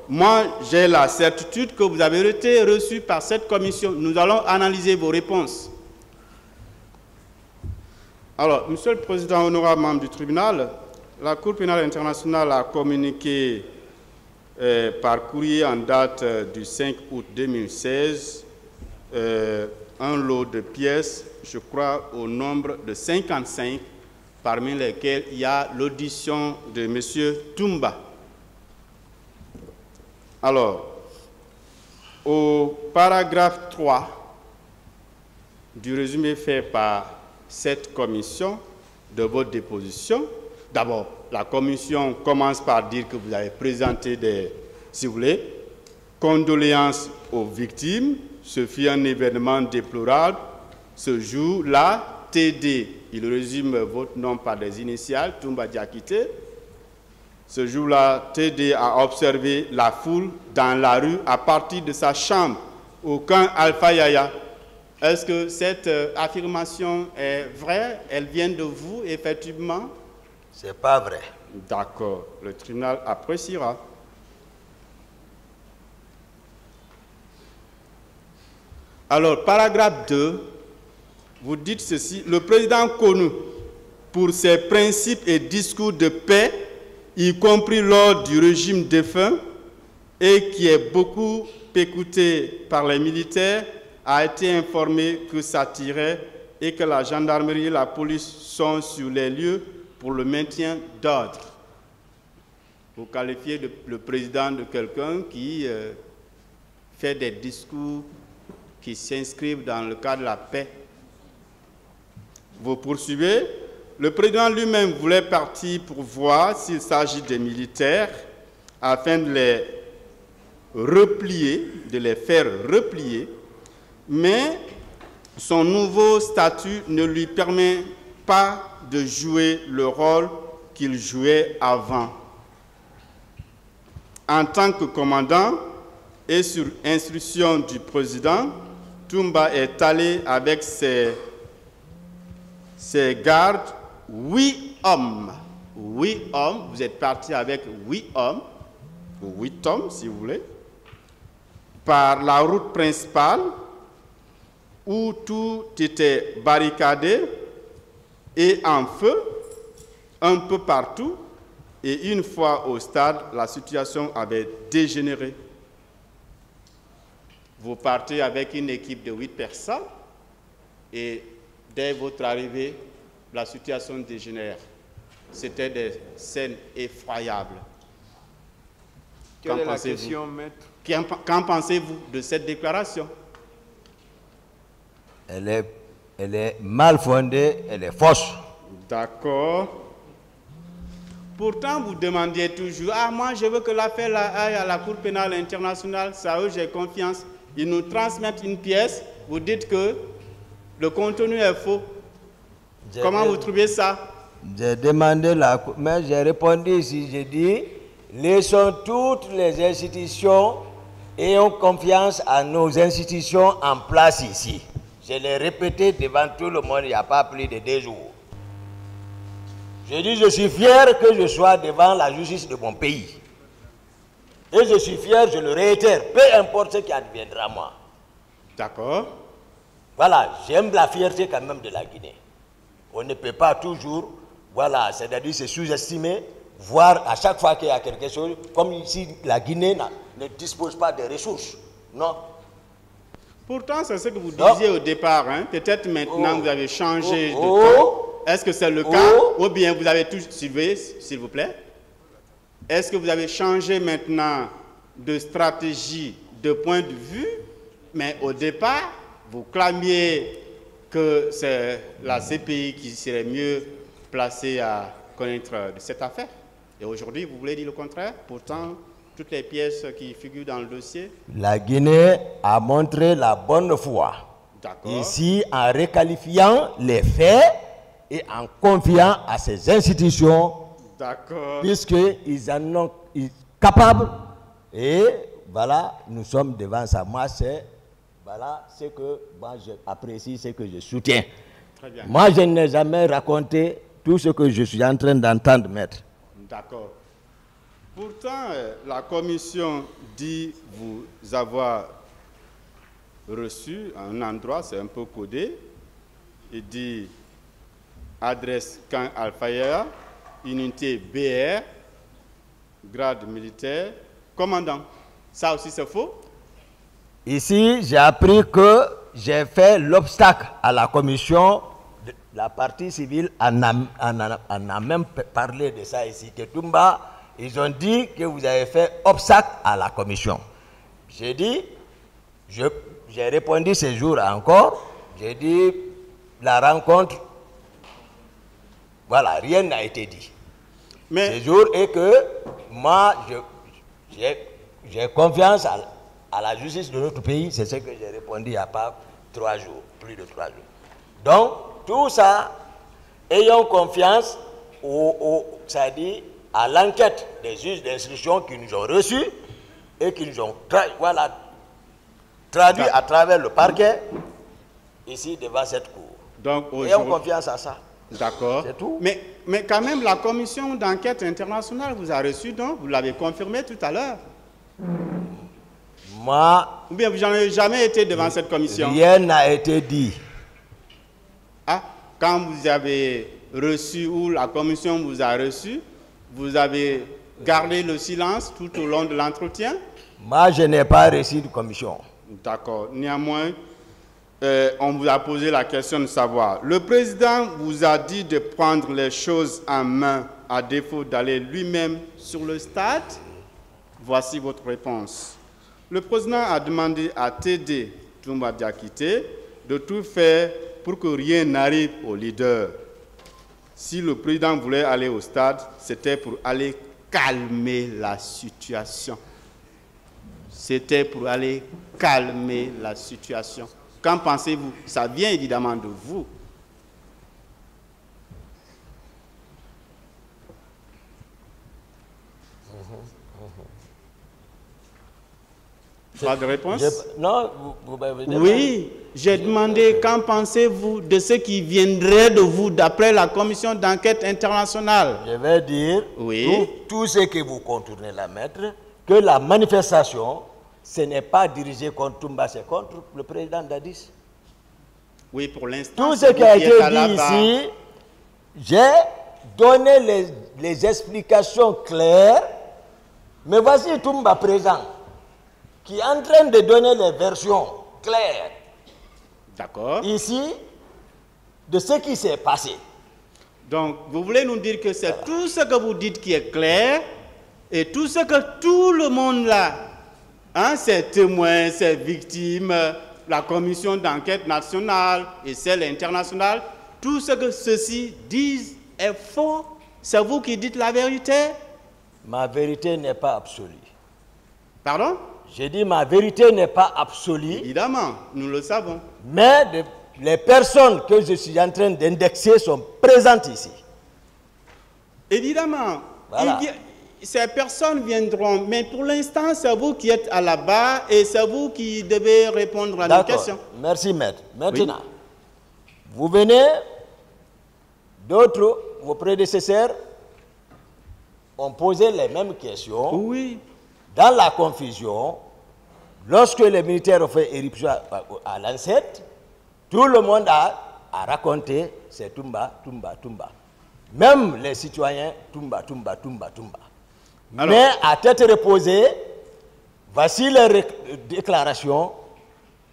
moi, j'ai la certitude que vous avez été reçu par cette commission. Nous allons analyser vos réponses. Alors, Monsieur le Président, honorable membre du tribunal, la Cour pénale internationale a communiqué par courrier en date du 5 août 2016 un lot de pièces, je crois, au nombre de 55, parmi lesquelles il y a l'audition de M. Toumba. Alors, au paragraphe 3 du résumé fait par cette commission de votre déposition, d'abord, la commission commence par dire que vous avez présenté des, si vous voulez, condoléances aux victimes. Ce fut un événement déplorable. Ce jour-là, TD, il résume votre nom par des initiales, Toumba Diakité. Ce jour-là, TD a observé la foule dans la rue à partir de sa chambre au camp Alpha Yaya. Est-ce que cette affirmation est vraie? Elle vient de vous, effectivement? C'est pas vrai. D'accord. Le tribunal appréciera. Alors, paragraphe 2, vous dites ceci. Le président connu pour ses principes et discours de paix, y compris lors du régime défunt, et qui est beaucoup écouté par les militaires, a été informé que ça tirait et que la gendarmerie et la police sont sur les lieux pour le maintien d'ordre. Vous qualifiez le président de quelqu'un qui fait des discours qui s'inscrivent dans le cadre de la paix. Vous poursuivez. Le président lui-même voulait partir pour voir s'il s'agit des militaires afin de les replier, de les faire replier, mais son nouveau statut ne lui permet pas de jouer le rôle qu'il jouait avant. En tant que commandant et sur instruction du président, Toumba est allé avec ses gardes, 8 hommes. 8 hommes, vous êtes parti avec 8 hommes, ou 8 hommes si vous voulez, par la route principale où tout était barricadé et en feu un peu partout. Et une fois au stade, la situation avait dégénéré. Vous partez avec une équipe de 8 personnes et dès votre arrivée, la situation dégénère. C'était des scènes effroyables. Quelle est la question, maître? Qu'en pensez-vous de cette déclaration? Elle est mal fondée, elle est fausse. D'accord. Pourtant, vous demandiez toujours, ah, moi, je veux que l'affaire aille à la Cour pénale internationale, ça, eux, j'ai confiance. Ils nous transmettent une pièce, vous dites que le contenu est faux. Comment vous trouvez ça? J'ai demandé la Cour, mais j'ai répondu ici, j'ai dit, laissons toutes les institutions et ayons confiance à nos institutions en place ici. Je l'ai répété devant tout le monde il n'y a pas plus de 2 jours. Je dis, je suis fier que je sois devant la justice de mon pays. Et je suis fier, je le réitère, peu importe ce qui adviendra moi. D'accord. Voilà, j'aime la fierté quand même de la Guinée. On ne peut pas toujours, voilà, c'est-à-dire se sous-estimer, voir à chaque fois qu'il y a quelque chose, comme ici la Guinée ne dispose pas de ressources. Non. Pourtant, c'est ce que vous disiez au départ. Hein? Peut-être maintenant vous avez changé de temps. Est-ce que c'est le cas? Ou bien vous avez tout suivi, s'il vous plaît? Est-ce que vous avez changé maintenant de stratégie, de point de vue? Mais au départ, vous clamiez que c'est la CPI qui serait mieux placée à connaître de cette affaire. Et aujourd'hui, vous voulez dire le contraire? Pourtant, toutes les pièces qui figurent dans le dossier. La Guinée a montré la bonne foi. Ici, en requalifiant les faits et en confiant à ces institutions, puisqu'ils en ont capables. Et voilà, nous sommes devant ça. Moi, c'est voilà, ce que moi j'apprécie, ce que je soutiens. Très bien. Moi, je n'ai jamais raconté tout ce que je suis en train d'entendre, maître. D'accord. Pourtant, la commission dit vous avoir reçu à un endroit, c'est un peu codé. Il dit adresse Camp Al-Fayera, unité BR, grade militaire, commandant. Ça aussi c'est faux? Ici, j'ai appris que j'ai fait l'obstacle à la commission. La partie civile en a même parlé de ça ici. Que Toumba, ils ont dit que vous avez fait obstacle à la commission. J'ai dit, j'ai répondu ce jour encore, j'ai dit la rencontre, voilà, rien n'a été dit. Mais ce jour est que moi, j'ai confiance à la justice de notre pays, c'est ce que j'ai répondu il n'y a pas 3 jours, plus de 3 jours. Donc, tout ça, ayons confiance c'est-à-dire à l'enquête des juges d'instruction qui nous ont reçus et qui nous ont traduit à travers le parquet, ici devant cette cour. Donc, ayons confiance à ça. D'accord. C'est tout. Mais quand même, la commission d'enquête internationale vous a reçu, donc vous l'avez confirmé tout à l'heure. Moi, ou bien vous n'avez jamais été devant cette commission? Rien n'a été dit. Ah, quand vous avez reçu, ou la commission vous a reçu, vous avez gardé le silence tout au long de l'entretien? Moi, je n'ai pas reçu de commission. D'accord. Néanmoins, on vous a posé la question de savoir. Le président vous a dit de prendre les choses en main à défaut d'aller lui-même sur le stade? Voici votre réponse. Le président a demandé à Tédé Toumba Diakité de tout faire pour que rien n'arrive au leader. Si le président voulait aller au stade, c'était pour aller calmer la situation. C'était pour aller calmer la situation. Qu'en pensez-vous? Ça vient évidemment de vous. Pas de réponse? Non, oui, j'ai demandé qu'en pensez-vous de ce qui viendrait de vous d'après la commission d'enquête internationale? Je vais dire, oui, tout ce que vous contournez la maître, que la manifestation, ce n'est pas dirigé contre Toumba, c'est contre le président Dadis. Oui, pour l'instant. Tout ce qui a été dit ici, j'ai donné les explications claires, mais voici Toumba présent, qui est en train de donner les versions claires. D'accord. Ici, de ce qui s'est passé. Donc, vous voulez nous dire que c'est tout ce que vous dites qui est clair et tout ce que tout le monde là, hein, ces témoins, ces victimes, la commission d'enquête nationale et celle internationale, tout ce que ceux-ci disent est faux. C'est vous qui dites la vérité? Ma vérité n'est pas absolue. Pardon? J'ai dit ma vérité n'est pas absolue. Évidemment, nous le savons. Mais les personnes que je suis en train d'indexer sont présentes ici. Évidemment. Voilà. Ces personnes viendront, mais pour l'instant, c'est vous qui êtes à la barre et c'est vous qui devez répondre à nos questions. Merci, maître. Maintenant, vous venez, d'autres, vos prédécesseurs, ont posé les mêmes questions. Oui. Dans la confusion, lorsque les militaires ont fait éruption à Lancette, tout le monde a raconté c'est Toumba, Toumba, Toumba. Même les citoyens, Toumba, Toumba, Toumba, Toumba. Alors, mais à tête reposée, voici les déclarations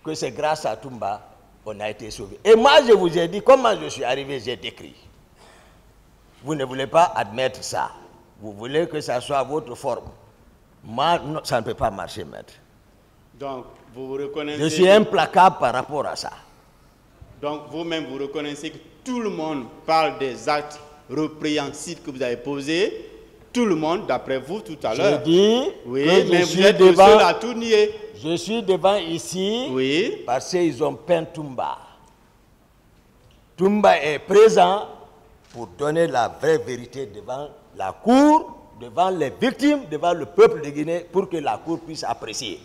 que c'est grâce à Toumba qu'on a été sauvé. Et moi, je vous ai dit comment je suis arrivé, j'ai décrit. Vous ne voulez pas admettre ça. Vous voulez que ça soit votre forme. Moi, non, ça ne peut pas marcher, maître. Donc, vous vous reconnaissez... Je suis implacable par rapport à ça. Donc, vous-même, vous reconnaissez que tout le monde parle des actes répréhensibles que vous avez posés. Tout le monde, d'après vous, tout à l'heure. Je dis oui, que mais vous êtes le seul à tout nier. Je suis devant ici oui. Parce qu'ils ont peint Toumba. Toumba est présent pour donner la vraie vérité devant la cour, devant les victimes, devant le peuple de Guinée, pour que la cour puisse apprécier.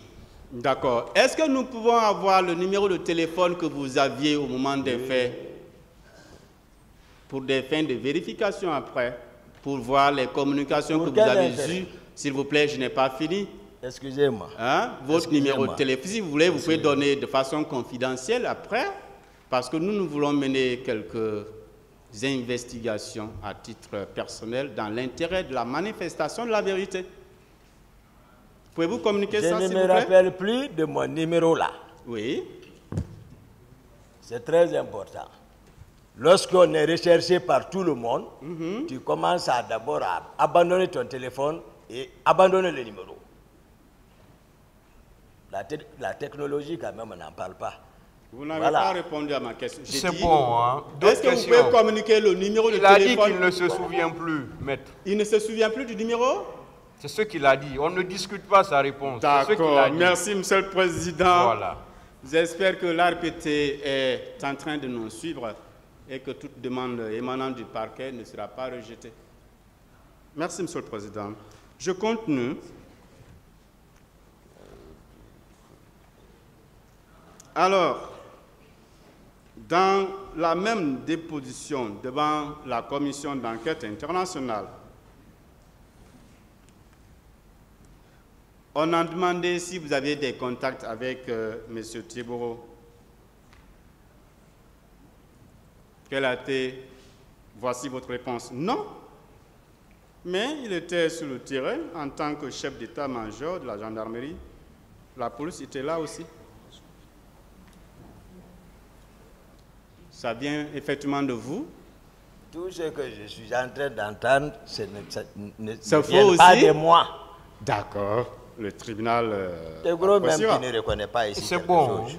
D'accord. Est-ce que nous pouvons avoir le numéro de téléphone que vous aviez au moment des faits pour des fins de vérification après, pour voir les communications que vous avez eues S'il vous plaît, je n'ai pas fini. Excusez-moi. Hein? Votre numéro de téléphone, si vous voulez, vous pouvez donner de façon confidentielle après, parce que nous voulons mener quelques investigations à titre personnel dans l'intérêt de la manifestation de la vérité. Pouvez-vous communiquer ça, s'il vous plaît? Je ne me rappelle plus de mon numéro là. Oui. C'est très important. Lorsqu'on est recherché par tout le monde, tu commences d'abord à abandonner ton téléphone et abandonner le numéro. La technologie, quand même, on n'en parle pas. Vous n'avez pas répondu à ma question. C'est bon, hein? Est-ce que vous pouvez communiquer le numéro de téléphone? Il a dit qu'il ne se souvient plus, maître. Il ne se souvient plus du numéro? C'est ce qu'il a dit. On ne discute pas sa réponse. D'accord. Merci, Monsieur le Président. Voilà. J'espère que l'ARPT est en train de nous suivre et que toute demande émanant du parquet ne sera pas rejetée. Merci, Monsieur le Président. Je continue. Alors, dans la même déposition devant la commission d'enquête internationale, on a demandé si vous aviez des contacts avec M. Thibault. Quelle a été? Voici votre réponse. Non. Mais il était sur le terrain en tant que chef d'état-major de la gendarmerie. La police était là aussi. Ça vient effectivement de vous? Tout ce que je suis en train d'entendre, ce ne vient pas de moi. D'accord. Le tribunal... Le gros même qui ne reconnaît pas ici. C'est bon. Chose.